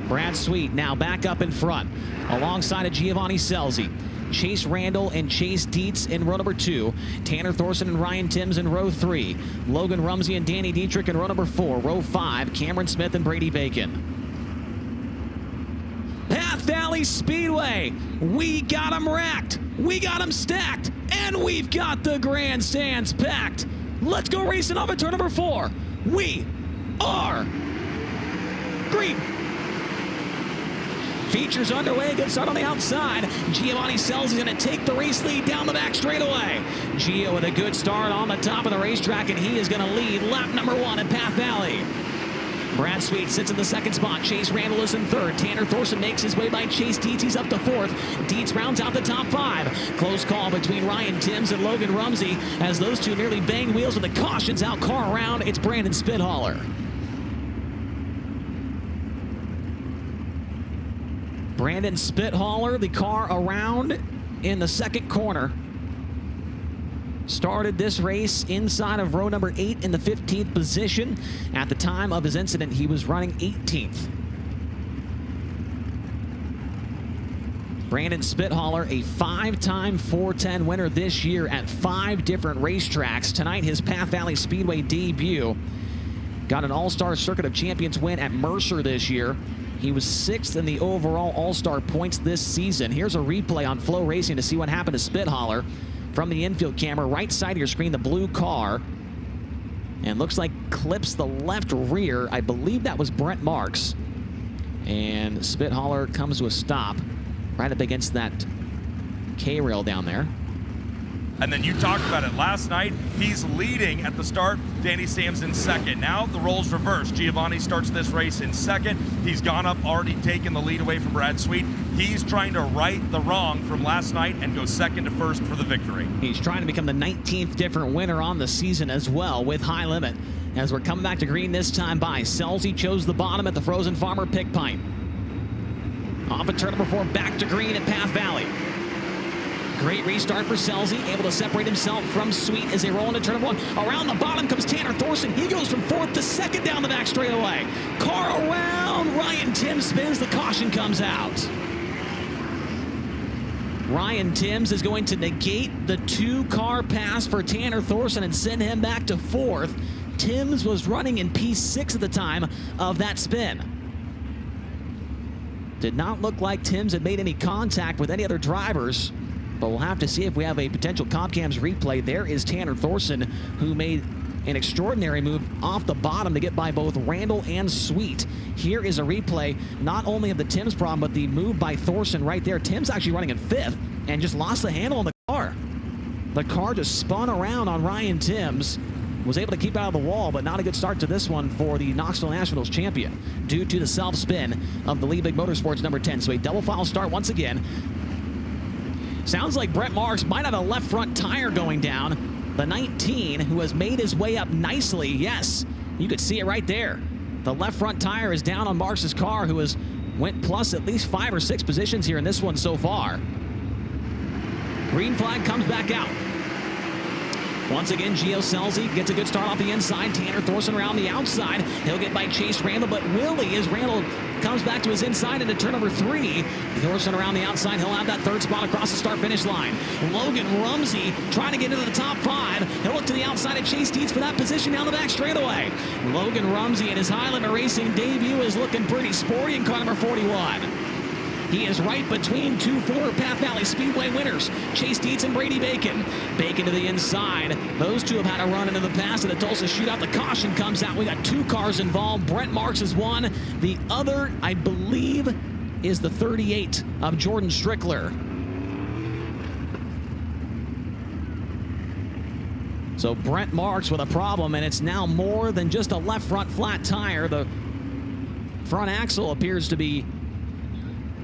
Brad Sweet now back up in front alongside of Giovanni Scelzi. Chase Randall and Chase Dietz in row number 2. Tanner Thorson and Ryan Timms in row 3. Logan Rumsey and Danny Dietrich in row number 4. Row 5, Cameron Smith and Brady Bacon. Path Valley Speedway, we got them racked, we got them stacked, and we've got the grandstands packed. Let's go racing off at turn number 4. We are green. Features underway, good start on the outside. Giovanni Scelzi is going to take the race lead down the back straightaway. Gio with a good start on the top of the racetrack, and he is going to lead lap number 1 at Path Valley. Brad Sweet sits in the 2nd spot. Chase Randall is in 3rd. Tanner Thorson makes his way by Chase Dietz. He's up to 4th. Dietz rounds out the top 5. Close call between Ryan Timms and Logan Rumsey as those two nearly bang wheels with the cautions out. Car around. It's Brandon Spithaler. Brandon Spithaler, the car around in the 2nd corner. Started this race inside of row number 8 in the 15th position. At the time of his incident, he was running 18th. Brandon Spithaler, a 5-time 410 winner this year at 5 different racetracks. Tonight, his Path Valley Speedway debut. Got an All-Star Circuit of Champions win at Mercer this year. He was 6th in the overall All-Star points this season. Here's a replay on FloRacing to see what happened to Spithaler. From the infield camera, right side of your screen, the blue car. And looks like clips the left rear. I believe that was Brent Marks. And Spithaler comes to a stop right up against that K-rail down there. And then you talked about it last night. He's leading at the start. Danny Sam's in 2nd. Now the roles reverse. Giovanni starts this race in 2nd. He's gone up, already taken the lead away from Brad Sweet. He's trying to right the wrong from last night and go 2nd to 1st for the victory. He's trying to become the 19th different winner on the season as well with High Limit. As we're coming back to green this time by Scelzi chose the bottom at the Frozen Farmer Pick Pipe. Off at turn number 4, back to green at Path Valley. Great restart for Scelzi, able to separate himself from Sweet as they roll into turn number 1. Around the bottom comes Tanner Thorson. He goes from 4th to 2nd down the back straightaway. Car around. Ryan Timms spins. The caution comes out. Ryan Timms is going to negate the 2-car pass for Tanner Thorson and send him back to 4th. Timms was running in P6 at the time of that spin. Did not look like Timms had made any contact with any other drivers. But we'll have to see if we have a potential Compcams replay. There is Tanner Thorson, who made an extraordinary move off the bottom to get by both Randall and Sweet. Here is a replay, not only of the Timms problem, but the move by Thorson right there. Timms actually running in 5th and just lost the handle on the car. The car just spun around on Ryan Timms. Was able to keep out of the wall, but not a good start to this one for the Knoxville Nationals champion due to the self-spin of the Lee Big Motorsports number 10. So a double file start once again. Sounds like Brent Marks might have a left front tire going down. The 19, who has made his way up nicely. Yes, you could see it right there. The left front tire is down on Marks' car, who has went plus at least 5 or 6 positions here in this one so far. Green flag comes back out. Once again, Gio Scelzi gets a good start off the inside. Tanner Thorson around the outside. He'll get by Chase Randall, but Willie, as Randall comes back to his inside into turn number 3. Thorson around the outside. He'll have that 3rd spot across the start-finish line. Logan Rumsey trying to get into the top 5. He'll look to the outside of Chase Dietz for that position down the back straightaway. Logan Rumsey in his High Limit Racing debut is looking pretty sporty in car number 41. He is right between 2 former Path Valley Speedway winners, Chase Dietz and Brady Bacon. Bacon to the inside. Those two have had a run into the past in the Tulsa shootout. The caution comes out. We got 2 cars involved. Brent Marks is one. The other, I believe, is the 38 of Jordan Strickler. So Brent Marks with a problem, and it's now more than just a left front flat tire. The front axle appears to be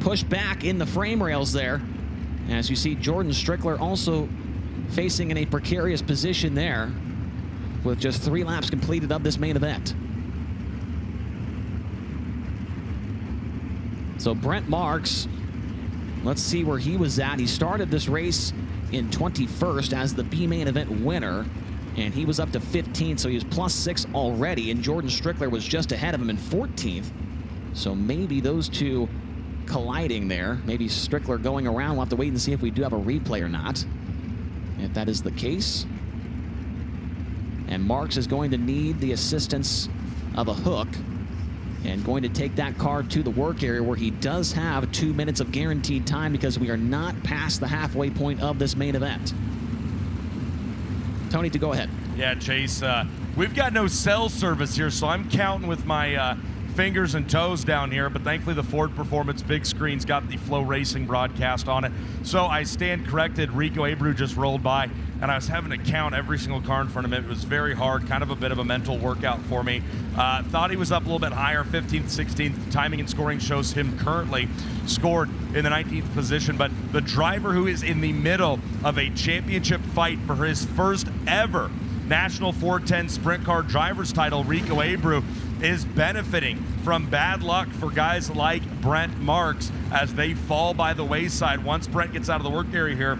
pushed back in the frame rails there. As you see, Jordan Strickler also facing in a precarious position there with just 3 laps completed of this main event. So Brent Marks, let's see where he was at. He started this race in 21st as the B main event winner, and he was up to 15th, so he was +6 already, and Jordan Strickler was just ahead of him in 14th. So maybe those two colliding there. Maybe Strickler going around. We'll have to wait and see if we do have a replay or not. If that is the case. And Marks is going to need the assistance of a hook and going to take that car to the work area where he does have 2 minutes of guaranteed time because we are not past the halfway point of this main event. Tony, to go ahead. Yeah, Chase, we've got no cell service here, so I'm counting with my fingers and toes down here, but thankfully the Ford Performance big screen's got the FloRacing broadcast on it. So I stand corrected. Rico Abreu just rolled by, and I was having to count every single car in front of him. It was very hard, kind of a bit of a mental workout for me. Thought he was up a little bit higher, 15th, 16th. Timing and scoring shows him currently scored in the 19th position, but the driver who is in the middle of a championship fight for his first ever National 410 Sprint Car Drivers title, Rico Abreu, is benefiting from bad luck for guys like Brent Marks as they fall by the wayside. Once Brent gets out of the work area here,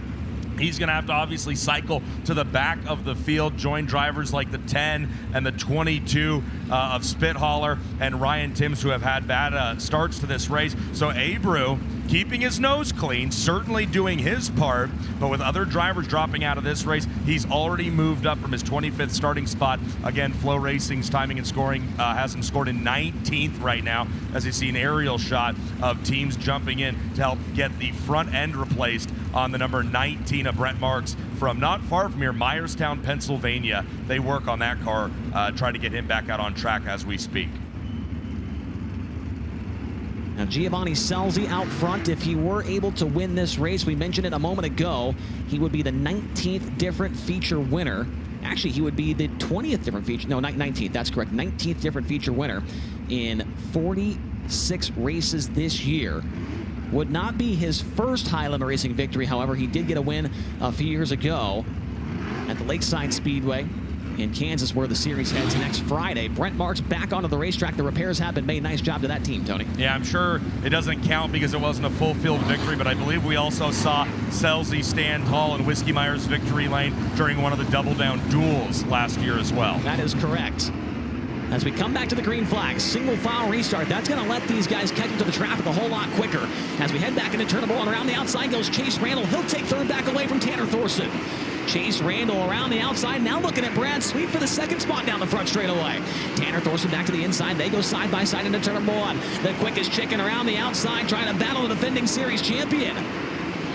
he's going to have to obviously cycle to the back of the field, join drivers like the 10 and the 22 of Spithaler and Ryan Timms, who have had bad starts to this race. So Abreu, keeping his nose clean, certainly doing his part, but with other drivers dropping out of this race, he's already moved up from his 25th starting spot. Again, FloRacing's timing and scoring has him scored in 19th right now, as you see an aerial shot of teams jumping in to help get the front end replaced on the number 19 of Brent Marks from not far from here, Myerstown, Pennsylvania. They work on that car, try to get him back out on track as we speak. Now, Giovanni Scelzi out front. If he were able to win this race, we mentioned it a moment ago, he would be the 19th different feature winner. Actually, he would be the 20th different feature. No, 19th. That's correct. 19th different feature winner in 46 races this year. Would not be his first high-limit racing victory. However, he did get a win a few years ago at the Lakeside Speedway in Kansas, where the series heads next Friday. Brent Marks back onto the racetrack. The repairs have been made. Nice job to that team, Tony. Yeah, I'm sure it doesn't count because it wasn't a full field victory, but I believe we also saw Scelzi stand tall in Whiskey Myers victory lane during one of the double down duels last year as well. That is correct. As we come back to the green flag, single file restart. That's going to let these guys catch into the traffic a whole lot quicker. As we head back into turn number one, around the outside goes Chase Randall. He'll take third back away from Tanner Thorson. Chase Randall around the outside, now looking at Brad Sweet for the second spot down the front straightaway. Tanner Thorson back to the inside. They go side by side into turn number one. The quickest chicken around the outside, trying to battle the defending series champion.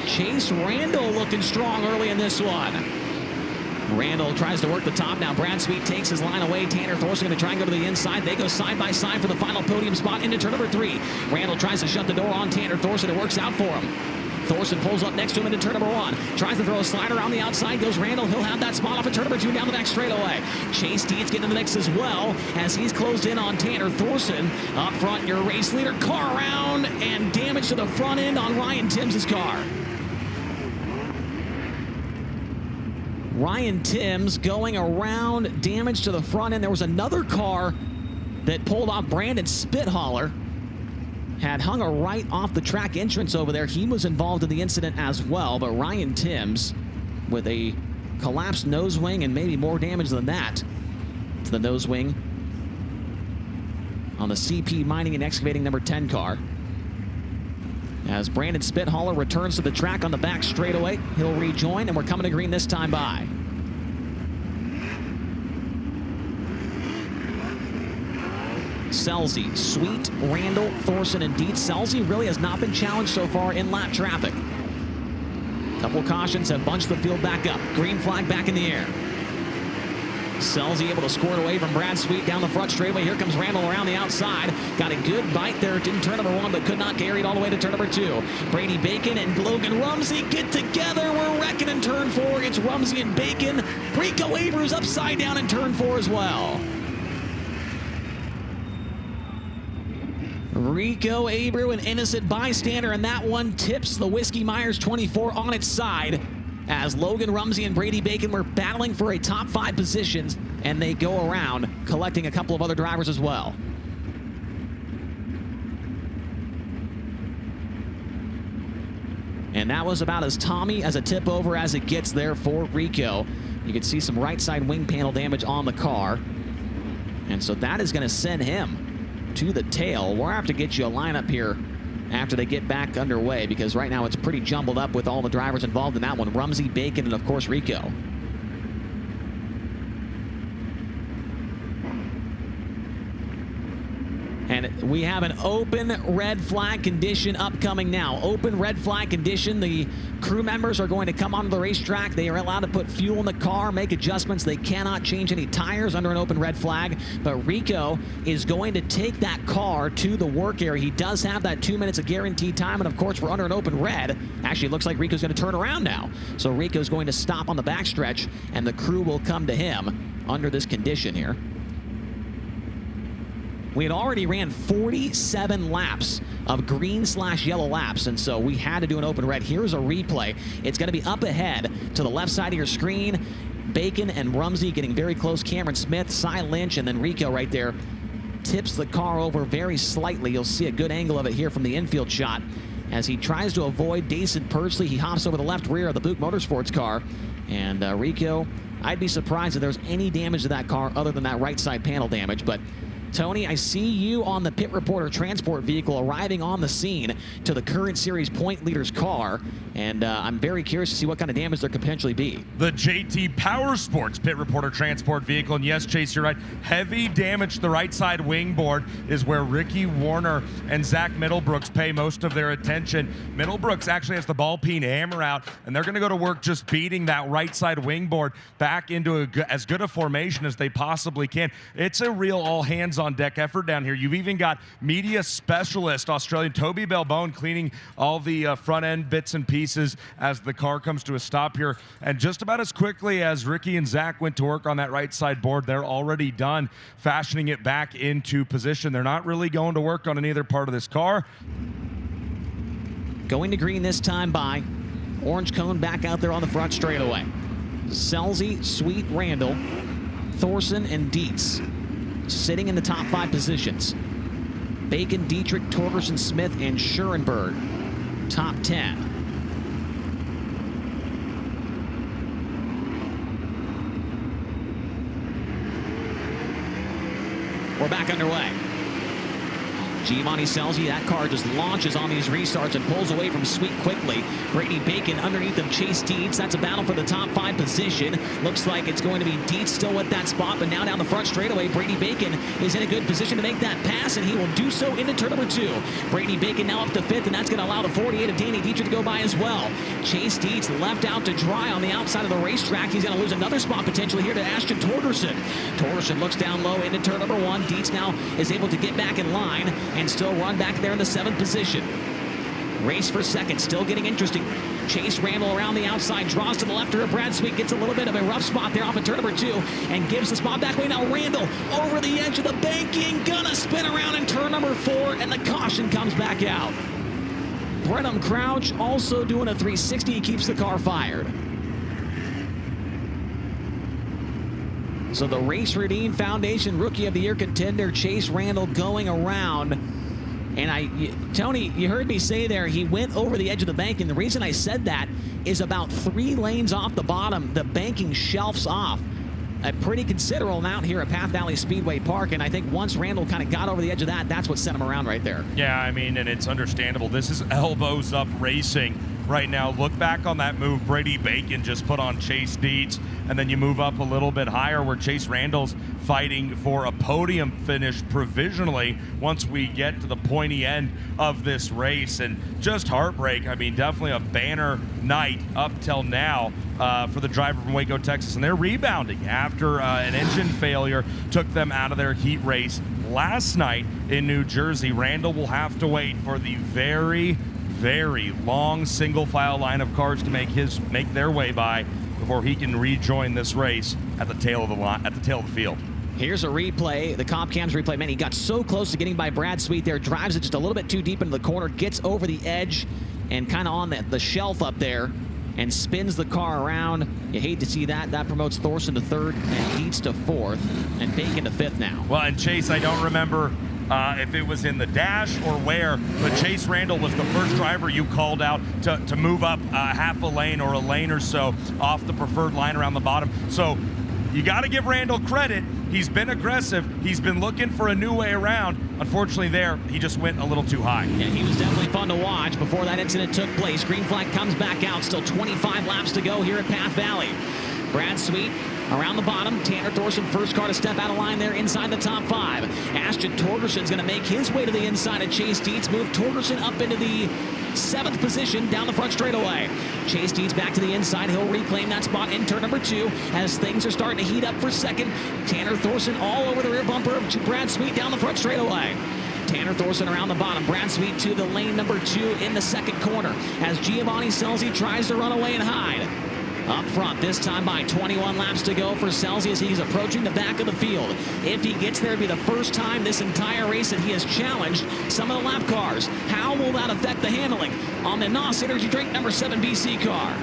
Chase Randall looking strong early in this one. Randall tries to work the top now. Brad Sweet takes his line away. Tanner Thorson going to try and go to the inside. They go side by side for the final podium spot into turn number three. Randall tries to shut the door on Tanner Thorson. It works out for him. Thorson pulls up next to him into turn number one. Tries to throw a slider on the outside. Goes Randall. He'll have that spot off at turn number two down the back straightaway. Chase Dietz getting in the mix as well as he's closed in on Tanner Thorson. Up front, your race leader. Car around and damage to the front end on Ryan Timms' car. Ryan Timms going around, damage to the front end. There was another car that pulled off Brandon Spithaler. Had hung a right off the track entrance over there. He was involved in the incident as well, but Ryan Timms with a collapsed nose wing and maybe more damage than that to the nose wing on the CP Mining and Excavating number 10 car. As Brandon Spithaler returns to the track on the back straightaway, he'll rejoin, and we're coming to green this time by. Scelzi, Sweet, Randall, Thorson, and Dietz. Scelzi really has not been challenged so far in lap traffic. Couple cautions have bunched the field back up. Green flag back in the air. Scelzi able to score it away from Brad Sweet down the front straightaway. Here comes Randall around the outside. Got a good bite there in turn number one, but could not carry it all the way to turn number two. Brady Bacon and Logan Rumsey get together. We're wrecking in turn four. It's Rumsey and Bacon. Rico Abreu's upside down in turn four as well. Rico Abreu, an innocent bystander, and that one tips the Whiskey Myers 24 on its side as Logan Rumsey and Brady Bacon were battling for a top 5 positions, and they go around collecting a couple of other drivers as well. And that was about as Tommy as a tip over as it gets there for Rico. You can see some right side wing panel damage on the car. And so that is going to send him to the tail. We'll have to get you a lineup here after they get back underway, because right now it's pretty jumbled up with all the drivers involved in that one. Rumsey, Bacon, and of course Rico. And we have an open red flag condition upcoming now. Open red flag condition. The crew members are going to come onto the racetrack. They are allowed to put fuel in the car, make adjustments. They cannot change any tires under an open red flag. But Rico is going to take that car to the work area. He does have that 2 minutes of guaranteed time. And of course, we're under an open red. Actually, it looks like Rico's going to turn around now. So Rico's going to stop on the backstretch, and the crew will come to him under this condition here. We had already ran 47 laps of green/yellow laps, and so we had to do an open red. Here's a replay. It's going to be up ahead to the left side of your screen. Bacon and Rumsey getting very close. Cameron Smith, Lynch, and then Rico right there tips the car over very slightly. You'll see a good angle of it here from the infield shot as he tries to avoid Daison Pursley. He hops over the left rear of the Buick Motorsports car, and Rico, I'd be surprised if there's any damage to that car other than that right side panel damage. But Tony, I see you on the pit reporter transport vehicle arriving on the scene to the current series point leader's car, and I'm very curious to see what kind of damage there could potentially be. The JT Power Sports pit reporter transport vehicle, and yes, Chase, you're right. Heavy damage to the right side wing board is where Ricky Warner and Zach Middlebrooks pay most of their attention. Middlebrooks actually has the ball peen hammer out, and they're going to go to work just beating that right side wing board back into as good a formation as they possibly can. It's a real all hands on deck effort down here. You've even got media specialist Australian Toby Belbone cleaning all the front end bits and pieces as the car comes to a stop here. And just about as quickly as Ricky and Zach went to work on that right side board, they're already done fashioning it back into position. They're not really going to work on any other part of this car. Going to green this time by orange cone back out there on the front straightaway. Scelzi, Sweet, Randall, Thorson, and Dietz sitting in the top 5 positions. Bacon, Dietrich, Torgerson, Smith, and Schuerenberg, top 10. We're back underway. Giovanni Scelzi, that car just launches on these restarts and pulls away from Sweet quickly. Brady Bacon underneath of Chase Dietz. That's a battle for the top 5 position. Looks like it's going to be Dietz still with that spot, but now down the front straightaway, Brady Bacon is in a good position to make that pass, and he will do so into turn number 2. Brady Bacon now up to 5th, and that's going to allow the 48 of Danny Dietrich to go by as well. Chase Dietz left out to dry on the outside of the racetrack. He's going to lose another spot potentially here to Ashton Torgerson. Torgerson looks down low into turn number 1. Dietz now is able to get back in line and still run back there in the 7th position. Race for second, still getting interesting. Chase Randall around the outside, draws to the left here. Brad Sweet gets a little bit of a rough spot there off of turn number 2 and gives the spot back away. Now Randall over the edge of the banking, gonna spin around in turn number 4, and the caution comes back out. Brenham Crouch also doing a 360, he keeps the car fired. So the Race Redeem Foundation Rookie of the Year contender, Chase Randall, going around. And Tony, you heard me say there, he went over the edge of the bank, and the reason I said that is about 3 lanes off the bottom, the banking shelves off a pretty considerable amount here at Path Valley Speedway Park, and I think once Randall kind of got over the edge of that, that's what sent him around right there. Yeah, I mean, and it's understandable. This is elbows up racing right now. Look back on that move Brady Bacon just put on Chase Dietz, and then you move up a little bit higher where Chase Randall's fighting for a podium finish provisionally once we get to the pointy end of this race. And just heartbreak. I mean, definitely a banner night up till now for the driver from Waco, Texas, and they're rebounding after an engine failure took them out of their heat race last night in New Jersey. Randall will have to wait for the very long single file line of cars to make their way by before he can rejoin this race at the tail of the field. Here's a replay, the comp cams replay. Man, he got so close to getting by Brad Sweet there, drives it just a little bit too deep into the corner, gets over the edge and kind of on the shelf up there and spins the car around. You hate to see that. That promotes Thorson to 3rd and Dietz to 4th and Bacon to 5th now. Well, and Chase, I don't remember if it was in the dash or where, but Chase Randall was the first driver you called out to move up half a lane or a lane or so off the preferred line around the bottom. So you got to give Randall credit. He's been aggressive. He's been looking for a new way around. Unfortunately there, he just went a little too high. Yeah, he was definitely fun to watch before that incident took place. Green flag comes back out. Still 25 laps to go here at Path Valley. Brad Sweet around the bottom. Tanner Thorson, first car to step out of line there inside the top 5. Ashton Torgerson's going to make his way to the inside of Chase Dietz. Move Torgerson up into the 7th position down the front straightaway. Chase Dietz back to the inside. He'll reclaim that spot in turn number 2 as things are starting to heat up for second. Tanner Thorson all over the rear bumper of Brad Sweet down the front straightaway. Tanner Thorson around the bottom. Brad Sweet to the lane number 2 in the second corner as Giovanni Scelzi tries to run away and hide. Up front, this time by 21 laps to go for Scelzi as he's approaching the back of the field. If he gets there, it'll be the first time this entire race that he has challenged some of the lap cars. How will that affect the handling on the NOS Energy Drink number 7 BC car?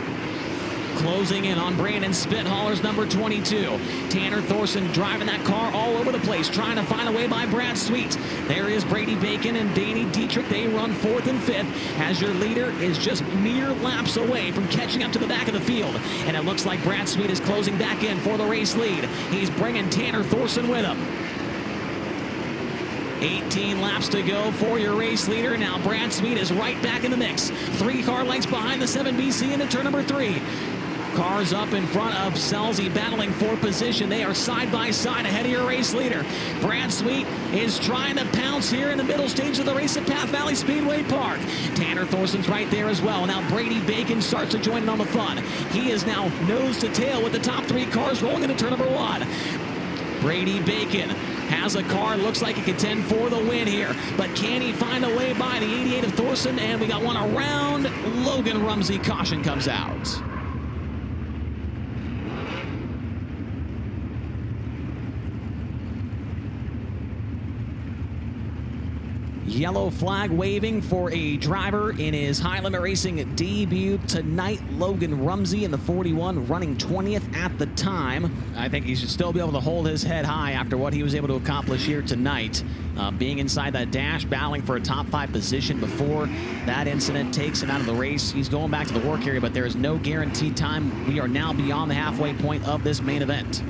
Closing in on Brandon Spithaler's number 22. Tanner Thorson driving that car all over the place, trying to find a way by Brad Sweet. There is Brady Bacon and Danny Dietrich. They run 4th and 5th as your leader is just mere laps away from catching up to the back of the field. And it looks like Brad Sweet is closing back in for the race lead. He's bringing Tanner Thorson with him. 18 laps to go for your race leader. Now Brad Sweet is right back in the mix. 3 car lengths behind the 7 BC into turn number 3. Cars up in front of Scelzi battling for position. They are side by side ahead of your race leader. Brad Sweet is trying to pounce here in the middle stage of the race at Path Valley Speedway Park. Tanner Thorson's right there as well. Now Brady Bacon starts to join in on the fun. He is now nose to tail with the top 3 cars rolling into turn number 1. Brady Bacon has a car, looks like it could contend for the win here, but can he find a way by the 88 of Thorson? And we got one around Logan Rumsey. Caution comes out. Yellow flag waving for a driver in his high limit racing debut tonight. Logan Rumsey in the 41, running 20th at the time. I think he should still be able to hold his head high after what he was able to accomplish here tonight. Being inside that dash, battling for a top 5 position before that incident takes him out of the race. He's going back to the work area, but there is no guaranteed time. We are now beyond the halfway point of this main event.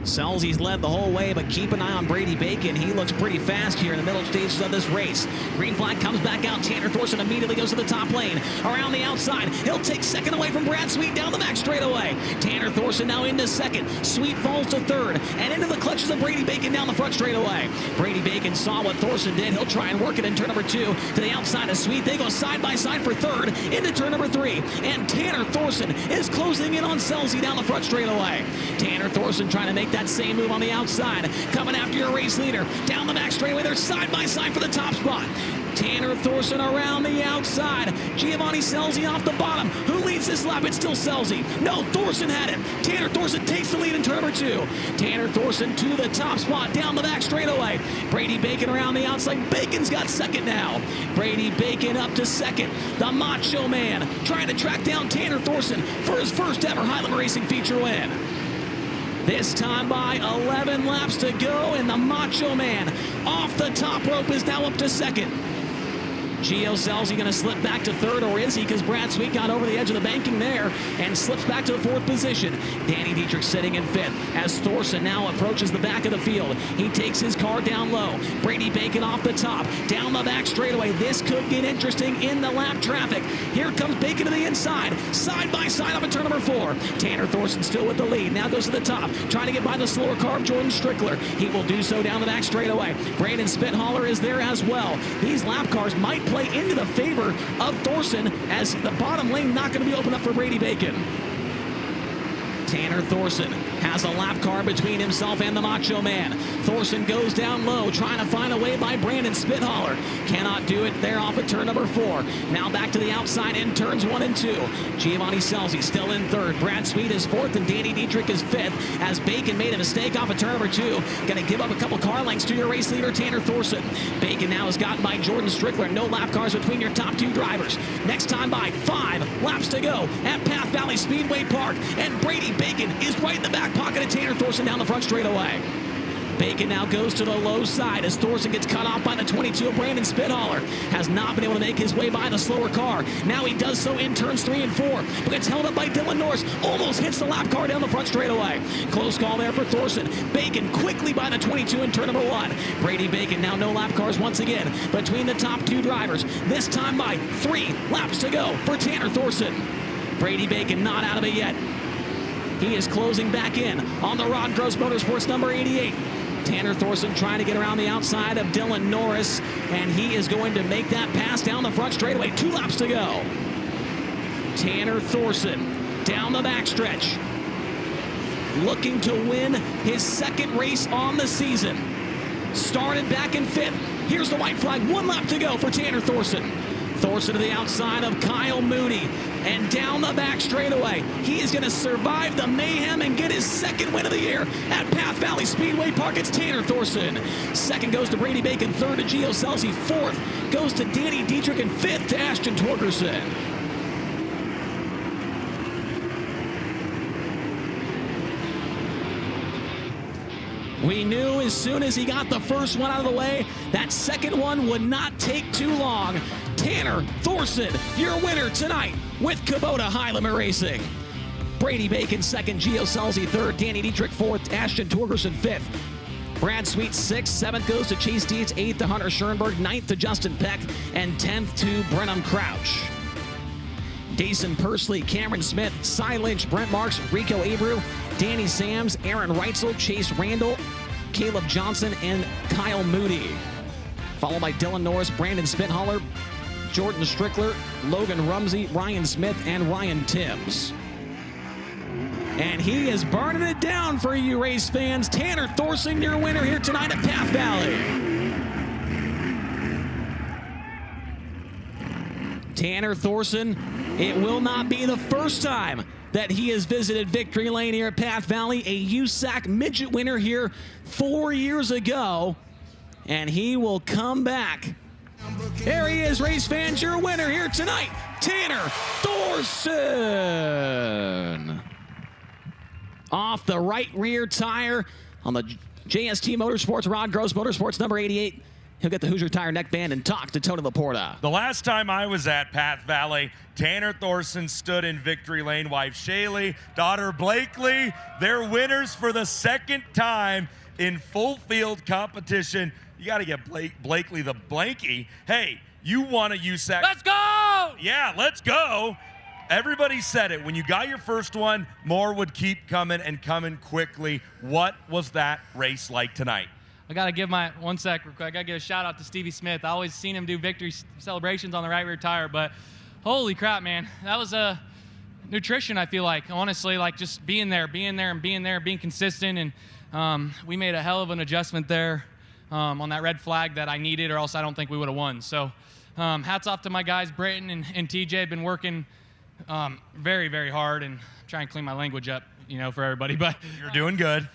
Scelzi's led the whole way, but keep an eye on Brady Bacon. He looks pretty fast here in the middle stages of this race. Green flag comes back out. Tanner Thorson immediately goes to the top lane. Around the outside, he'll take second away from Brad Sweet down the back straightaway. Tanner Thorson now into second. Sweet falls to third, and into the clutches of Brady Bacon down the front straightaway. Brady Bacon saw what Thorson did. He'll try and work it in turn number 2 to the outside of Sweet. They go side by side for third into turn number 3, and Tanner Thorson is closing in on Scelzi down the front straightaway. Tanner Thorson trying to make that same move on the outside, coming after your race leader down the back straightaway. They're side by side for the top spot. Tanner Thorson around the outside. Giovanni Scelzi off the bottom. Who leads this lap? It's still Scelzi. No, Thorson had it. Tanner Thorson takes the lead in turn number 2. Tanner Thorson to the top spot down the back straightaway. Brady Bacon around the outside. Bacon's got second now. Brady Bacon up to second. The Macho Man trying to track down Tanner Thorson for his first ever high limit racing feature win. This time by 11 laps to go, and the Macho Man off the top rope is now up to second. Gio Scelzi going to slip back to third, or is he? Because Brad Sweet got over the edge of the banking there and slips back to the 4th position. Danny Dietrich sitting in 5th as Thorson now approaches the back of the field. He takes his car down low. Brady Bacon off the top, down the back straightaway. This could get interesting in the lap traffic. Here comes Bacon to the inside, side by side off of turn number 4. Tanner Thorson still with the lead, now goes to the top, trying to get by the slower car of Jordan Strickler. He will do so down the back straightaway. Brandon Spithaler is there as well. These lap cars might play into the favor of Thorson as the bottom lane not going to be open up for Brady Bacon. Tanner Thorson has a lap car between himself and the Macho Man. Thorson goes down low, trying to find a way by Brandon Spithaler. Cannot do it there off of turn number 4. Now back to the outside in turns 1 and 2. Giovanni Scelzi still in 3rd. Brad Sweet is 4th, and Danny Dietrich is 5th as Bacon made a mistake off of turn number 2. Going to give up a couple car lengths to your race leader, Tanner Thorson. Bacon now is gotten by Jordan Strickler. No lap cars between your top 2 drivers. Next time by 5 laps to go at Path Valley Speedway Park, and Brady Bacon is right in the back pocket of Tanner Thorson down the front straightaway. Bacon now goes to the low side as Thorson gets cut off by the 22 of Brandon Spithaler. Has not been able to make his way by the slower car. Now he does so in turns 3 and 4, but gets held up by Dylan Norris. Almost hits the lap car down the front straightaway. Close call there for Thorson. Bacon quickly by the 22 in turn number 1. Brady Bacon now no lap cars once again between the top 2 drivers. This time by 3 laps to go for Tanner Thorson. Brady Bacon not out of it yet. He is closing back in on the Rod Gross Motorsports number 88. Tanner Thorson trying to get around the outside of Dylan Norris, and he is going to make that pass down the front straightaway. 2 laps to go. Tanner Thorson down the backstretch, looking to win his 2nd race on the season. Started back in 5th. Here's the white flag. 1 lap to go for Tanner Thorson. Thorson to the outside of Kyle Moody and down the back straightaway. He is going to survive the mayhem and get his 2nd win of the year at Path Valley Speedway Park. It's Tanner Thorson. 2nd goes to Brady Bacon, 3rd to Gio Scelzi, 4th goes to Danny Dietrich, and 5th to Ashton Torgerson. We knew as soon as he got the first one out of the way, that 2nd one would not take too long. Tanner Thorson, your winner tonight with Kubota High Limit Racing. Brady Bacon 2nd, Gio Scelzi 3rd, Danny Dietrich 4th, Ashton Torgerson 5th. Brad Sweet 6th, 7th goes to Chase Dietz, 8th to Hunter Schuerenberg, 9th to Justin Peck, and 10th to Brenham Crouch. Daison Pursley, Cameron Smith, Cy Lynch, Brent Marks, Rico Abreu, Danny Sams, Aaron Reutzel, Chase Randall, Caleb Johnson, and Kyle Moody. Followed by Dylan Norris, Brandon Spithaler, Jordan Strickler, Logan Rumsey, Ryan Smith, and Ryan Timms. And he is burning it down for you race fans. Tanner Thorson, your winner here tonight at Path Valley. Tanner Thorson, it will not be the first time that he has visited victory lane here at Path Valley. A USAC midget winner here 4 years ago, and he will come back. There he is, race fans, your winner here tonight, Tanner Thorson. Off the right rear tire on the JST Motorsports, Rod Gross Motorsports number 88. He'll get the Hoosier Tire neckband and talk to Tony Laporta. The last time I was at Path Valley, Tanner Thorson stood in victory lane. Wife Shaylee, daughter Blakely, they're winners for the 2nd time in full field competition. You got to get Blakely the blankie. Hey, you want a USAC? Let's go! Yeah, let's go. Everybody said it. When you got your first one, more would keep coming and coming quickly. What was that race like tonight? I got to give my, 1 sec real quick, I got to give a shout out to Stevie Smith. I always seen him do victory celebrations on the right rear tire, but holy crap, man. That was a nutrition, I feel like, honestly, like just being there, and being consistent. And we made a hell of an adjustment there on that red flag that I needed, or else I don't think we would have won. So hats off to my guys. Brent and TJ have been working very, very hard, and trying to clean my language up, you know, for everybody. But you're doing good.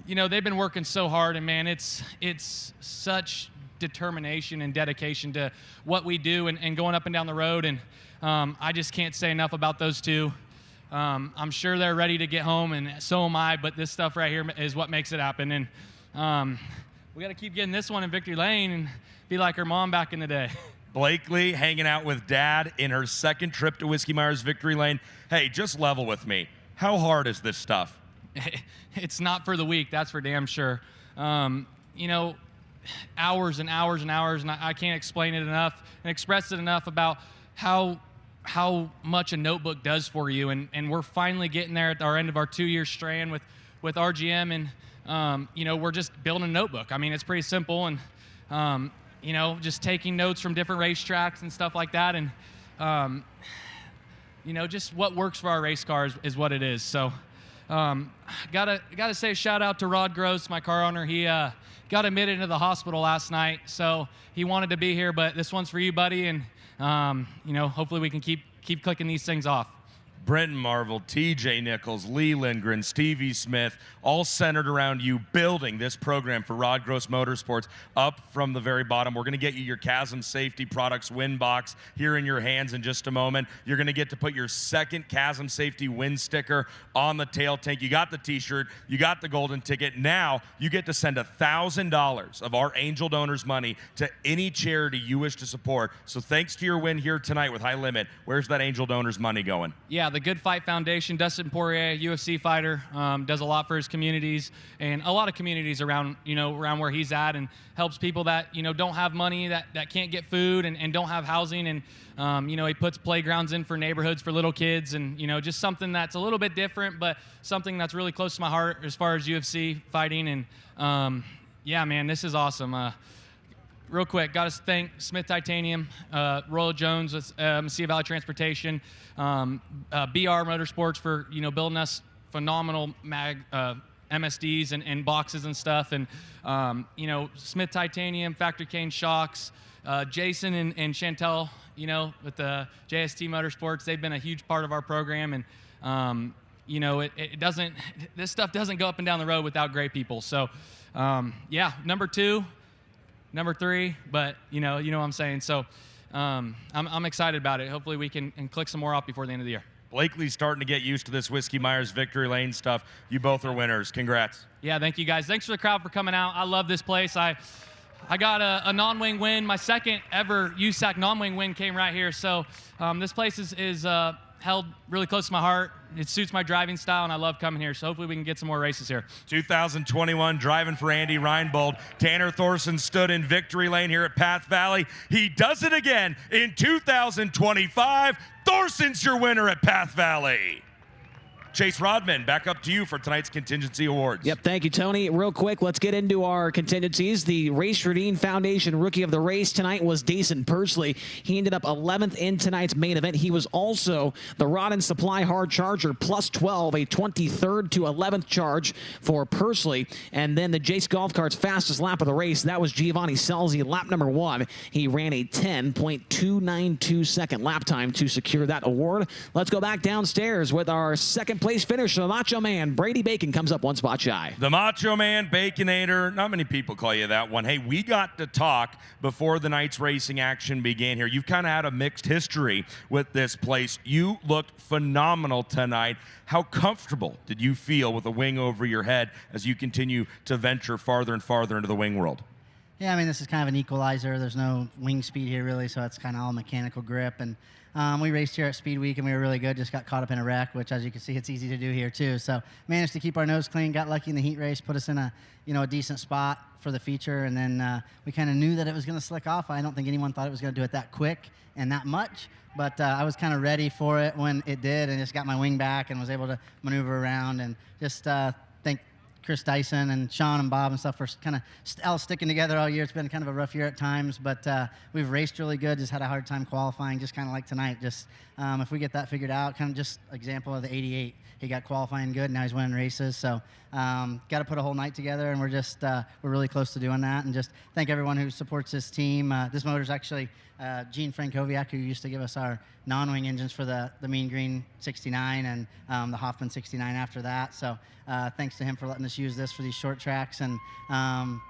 You know, they've been working so hard, and man, it's such determination and dedication to what we do and going up and down the road. And I just can't say enough about those two. I'm sure they're ready to get home, and so am I, but this stuff right here is what makes it happen. And we got to keep getting this one in victory lane and be like her mom back in the day. Blakely hanging out with Dad in her 2nd trip to Whiskey Myers victory lane. Hey, just level with me. How hard is this stuff? It's not for the weak, that's for damn sure. You know, hours and hours and hours, and I can't explain it enough and express it enough about how much a notebook does for you. And we're finally getting there at our end of our 2-year strand with RGM, and you know, we're just building a notebook. I mean, it's pretty simple, and you know, just taking notes from different racetracks and stuff like that, and you know, just what works for our race cars is what it is. So gotta say a shout out to Rod Gross, my car owner. He got admitted into the hospital last night, so he wanted to be here, but this one's for you, buddy, and you know, hopefully we can keep clicking these things off. Brenton Marvel, TJ Nichols, Lee Lindgren, Stevie Smith, all centered around you building this program for Rod Gross Motorsports up from the very bottom. We're going to get you your Chasm Safety Products win box here in your hands in just a moment. You're going to get to put your second Chasm Safety win sticker on the tail tank. You got the t-shirt, you got the golden ticket. Now you get to send $1,000 of our Angel donors money to any charity you wish to support. So thanks to your win here tonight with High Limit, where's that Angel donors money going? Yeah, the Good Fight Foundation. Dustin Poirier, UFC fighter, does a lot for his communities and a lot of communities around, around where he's at, and helps people that, don't have money, that can't get food and don't have housing. And, he puts playgrounds in for neighborhoods for little kids, and, just something that's a little bit different, but something that's really close to my heart as far as UFC fighting. And, yeah, man, this is awesome. Real quick, got to thank Smith Titanium, Royal Jones with Mesilla Valley Transportation, BR Motorsports for building us phenomenal MSDs and boxes and stuff, and Smith Titanium, Factory Cane Shocks, Jason and Chantel, with the JST Motorsports. They've been a huge part of our program, and it doesn't, this stuff doesn't go up and down the road without great people. So yeah, number 2. Number 3, but you know what I'm saying. So I'm excited about it. Hopefully we can click some more off before the end of the year. Blakely's starting to get used to this Whiskey Myers Victory Lane stuff. You both are winners. Congrats. Yeah, thank you guys. Thanks for the crowd for coming out. I love this place. I got a non-wing win. My second ever USAC non-wing win came right here. So this place is held really close to my heart. It suits my driving style, and I love coming here. So hopefully we can get some more races here. 2021, driving for Andy Reinbold. Tanner Thorson stood in victory lane here at Path Valley. He does it again in 2025. Thorson's your winner at Path Valley. Chase Rodman, back up to you for tonight's contingency awards. Yep, thank you, Tony. Real quick, let's get into our contingencies. The Race Radine Foundation Rookie of the Race tonight was Daison Pursley. He ended up 11th in tonight's main event. He was also the Rod and Supply Hard Charger plus 12, a 23rd to 11th charge for Pursley. And then the Jace Golf Cart's fastest lap of the race, that was Giovanni Scelzi, lap number 1. He ran a 10.292 second lap time to secure that award. Let's go back downstairs with our second place finisher, the Macho Man. Brady Bacon comes up one spot shy. The Macho Man, Baconator. Not many people call you that one. Hey, we got to talk before the night's racing action began here. You've kind of had a mixed history with this place. You looked phenomenal tonight. How comfortable did you feel with a wing over your head as you continue to venture farther and farther into the wing world? Yeah, I mean, this is kind of an equalizer. There's no wing speed here, really, so it's kind of all mechanical grip. And we raced here at Speed Week, and we were really good. Just got caught up in a wreck, which, as you can see, it's easy to do here, too. So managed to keep our nose clean, got lucky in the heat race, put us in a decent spot for the feature. And then we kind of knew that it was going to slick off. I don't think anyone thought it was going to do it that quick and that much. But I was kind of ready for it when it did, and just got my wing back and was able to maneuver around. And just thank Chris Dyson and Sean and Bob and stuff for kind of all sticking together all year. It's been kind of a rough year at times, but we've raced really good. Just had a hard time qualifying, just kind of like tonight. Just if we get that figured out, kind of just example of the 88. He got qualifying good, now he's winning races. So got to put a whole night together, and we're really close to doing that. And just thank everyone who supports this team. This motor's actually Gene Frankowiak, who used to give us our non-wing engines for the Mean Green 69 and the Hoffman 69 after that. So thanks to him for letting us use this for these short tracks, and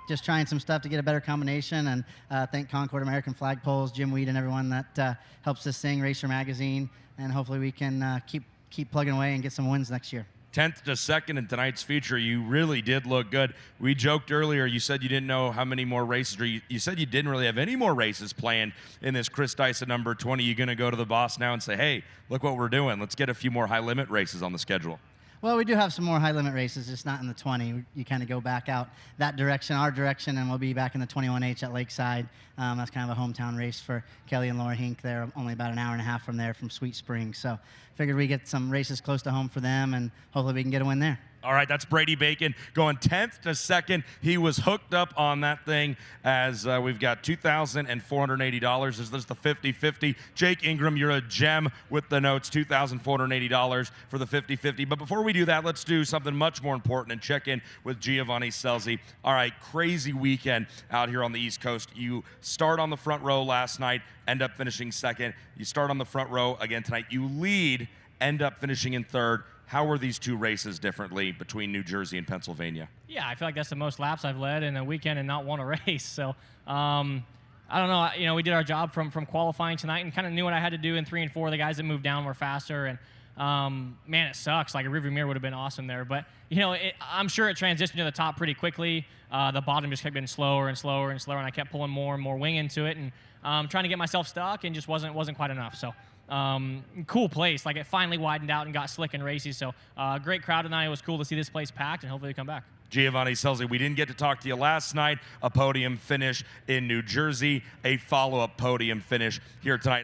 just trying some stuff to get a better combination. And thank Concord American Flagpoles, Jim Weed, and everyone that helps us sing, Racer Magazine, and hopefully we can keep plugging away and get some wins next year. 10th to 2nd in tonight's feature. You really did look good. We joked earlier, you said you didn't know how many more races, or you said you didn't really have any more races planned in this Chris Dyson number 20. You're going to go to the boss now and say, hey, look what we're doing. Let's get a few more high-limit races on the schedule. Well, we do have some more high-limit races, just not in the 20. You kind of go back out that direction, our direction, and we'll be back in the 21H at Lakeside. That's kind of a hometown race for Kelly and Laura Hink. They're only about an hour and a half from there, from Sweet Springs. So figured we get some races close to home for them, and hopefully we can get a win there. All right, that's Brady Bacon going 10th to 2nd. He was hooked up on that thing as we've got $2,480. This is the 50-50. Jake Ingram, you're a gem with the notes, $2,480 for the 50-50. But before we do that, let's do something much more important and check in with Giovanni Scelzi. All right, crazy weekend out here on the East Coast. You start on the front row last night, end up finishing second. You start on the front row again tonight. You lead end up finishing in third. How were these two races differently between New Jersey and Pennsylvania? Yeah, I feel like that's the most laps I've led in a weekend and not won a race. So I don't know. You know, we did our job from qualifying tonight and kind of knew what I had to do in 3 and 4. The guys that moved down were faster, and man, it sucks. Like a rearview mirror would have been awesome there, but you know, I'm sure it transitioned to the top pretty quickly. The bottom just kept getting slower and slower and slower, and I kept pulling more and more wing into it, and trying to get myself stuck, and just wasn't quite enough. So cool place. Like it finally widened out and got slick and racy. So great crowd tonight. It was cool to see this place packed, and hopefully they come back. Giovanni, Scelzi, we didn't get to talk to you last night. A podium finish in New Jersey, a follow-up podium finish here tonight.